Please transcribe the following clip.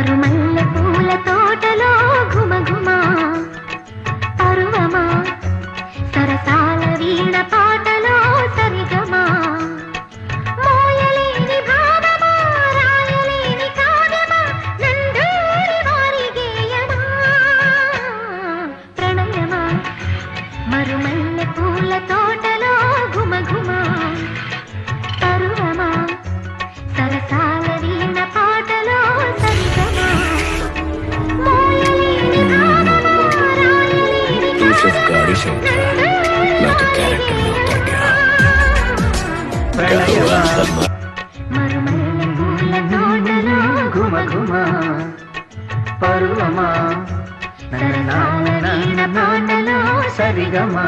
మరుమల్లె పూల తోటలో ఘుమఘుమా పరువమా సరసాల వీణ పాటలో సరిగమా మోయలేని భావమా రాయలేని కావ్యమా నందూరి వారి గేయమా ప్రణయమా మరుమల్లె పూల తోటలో ఘుమఘుమా పరువమా సరసాల వీణ పాటలో సరిగమా మోయలేని భావమా రాయలేని మరుమల్లె పూల తోటలో ఘుమఘుమా పరువమా సరసాల వీణ పాటలో సరిగమా